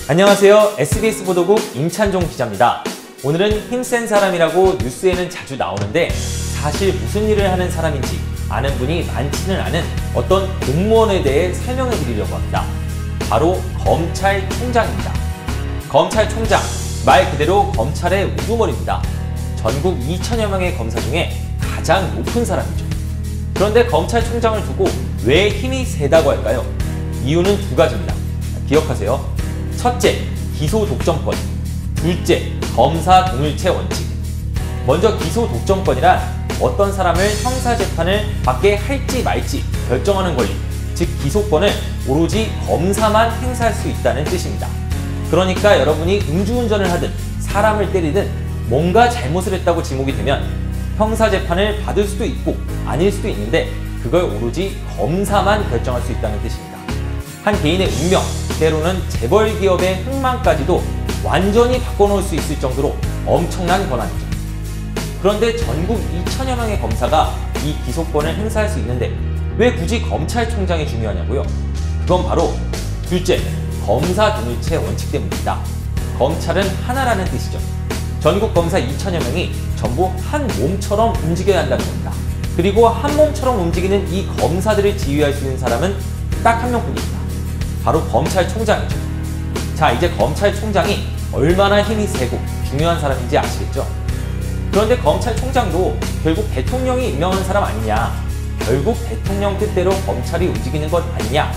안녕하세요. SBS 보도국 임찬종 기자입니다. 오늘은 힘센 사람이라고 뉴스에는 자주 나오는데 사실 무슨 일을 하는 사람인지 아는 분이 많지는 않은 어떤 공무원에 대해 설명해 드리려고 합니다. 바로 검찰총장입니다. 검찰총장, 말 그대로 검찰의 우두머리입니다. 전국 2천여 명의 검사 중에 가장 높은 사람이죠. 그런데 검찰총장을 두고 왜 힘이 세다고 할까요? 이유는 두 가지입니다. 기억하세요. 첫째, 기소 독점권. 둘째, 검사 동일체 원칙. 먼저 기소 독점권이란 어떤 사람을 형사재판을 받게 할지 말지 결정하는 권리, 즉 기소권을 오로지 검사만 행사할 수 있다는 뜻입니다. 그러니까 여러분이 음주운전을 하든 사람을 때리든 뭔가 잘못을 했다고 지목이 되면 형사재판을 받을 수도 있고 아닐 수도 있는데 그걸 오로지 검사만 결정할 수 있다는 뜻입니다. 한 개인의 운명, 때로는 재벌 기업의 흥망까지도 완전히 바꿔놓을 수 있을 정도로 엄청난 권한이죠. 그런데 전국 2천여 명의 검사가 이 기소권을 행사할 수 있는데 왜 굳이 검찰총장이 중요하냐고요? 그건 바로 둘째, 검사 동일체 원칙 때문입니다. 검찰은 하나라는 뜻이죠. 전국 검사 2천여 명이 전부 한 몸처럼 움직여야 한다는 겁니다. 그리고 한 몸처럼 움직이는 이 검사들을 지휘할 수 있는 사람은 딱 한 명뿐입니다. 바로 검찰총장이죠. 자, 이제 검찰총장이 얼마나 힘이 세고 중요한 사람인지 아시겠죠? 그런데 검찰총장도 결국 대통령이 임명한 사람 아니냐, 결국 대통령 뜻대로 검찰이 움직이는 것 아니냐,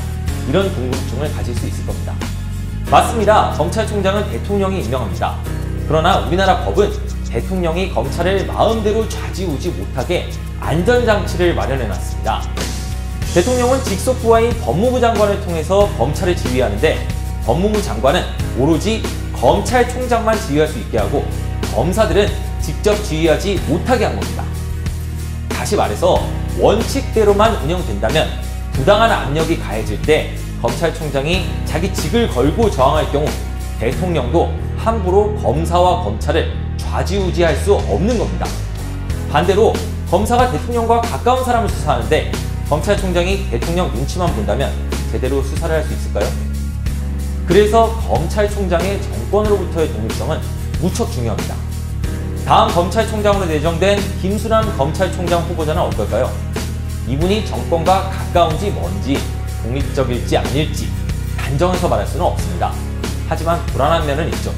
이런 궁금증을 가질 수 있을 겁니다. 맞습니다. 검찰총장은 대통령이 임명합니다. 그러나 우리나라 법은 대통령이 검찰을 마음대로 좌지우지 못하게 안전장치를 마련해놨습니다. 대통령은 직속 부하인 법무부 장관을 통해서 검찰을 지휘하는데 법무부 장관은 오로지 검찰총장만 지휘할 수 있게 하고 검사들은 직접 지휘하지 못하게 한 겁니다. 다시 말해서 원칙대로만 운영된다면 부당한 압력이 가해질 때 검찰총장이 자기 직을 걸고 저항할 경우 대통령도 함부로 검사와 검찰을 좌지우지할 수 없는 겁니다. 반대로 검사가 대통령과 가까운 사람을 수사하는데 검찰총장이 대통령 눈치만 본다면 제대로 수사를 할 수 있을까요? 그래서 검찰총장의 정권으로부터의 독립성은 무척 중요합니다. 다음 검찰총장으로 내정된 김수남 검찰총장 후보자는 어떨까요? 이분이 정권과 가까운지 먼지, 독립적일지 아닐지 단정해서 말할 수는 없습니다. 하지만 불안한 면은 있죠.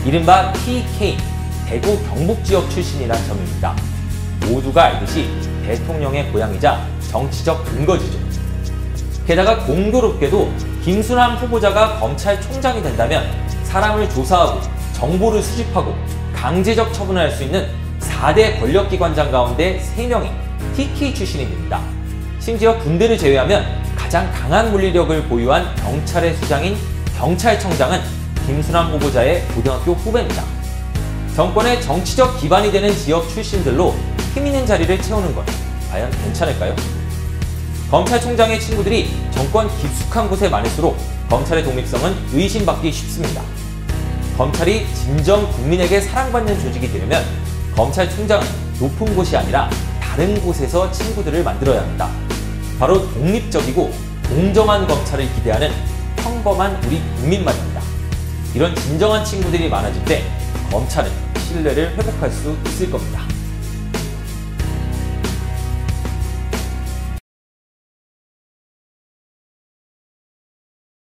이른바 TK, 대구 경북지역 출신이란 점입니다. 모두가 알듯이 대통령의 고향이자 정치적 근거지죠. 게다가 공교롭게도 김수남 후보자가 검찰총장이 된다면 사람을 조사하고 정보를 수집하고 강제적 처분을 할 수 있는 4대 권력기관장 가운데 3명이 TK 출신이 됩니다. 심지어 군대를 제외하면 가장 강한 물리력을 보유한 경찰의 수장인 경찰청장은 김수남 후보자의 고등학교 후배입니다. 정권의 정치적 기반이 되는 지역 출신들로 힘 있는 자리를 채우는 것 과연 괜찮을까요? 검찰총장의 친구들이 정권 깊숙한 곳에 많을수록 검찰의 독립성은 의심받기 쉽습니다. 검찰이 진정 국민에게 사랑받는 조직이 되려면 검찰총장은 높은 곳이 아니라 다른 곳에서 친구들을 만들어야 합니다. 바로 독립적이고 공정한 검찰을 기대하는 평범한 우리 국민 말입니다. 이런 진정한 친구들이 많아질 때 검찰은 신뢰를 회복할 수 있을 겁니다.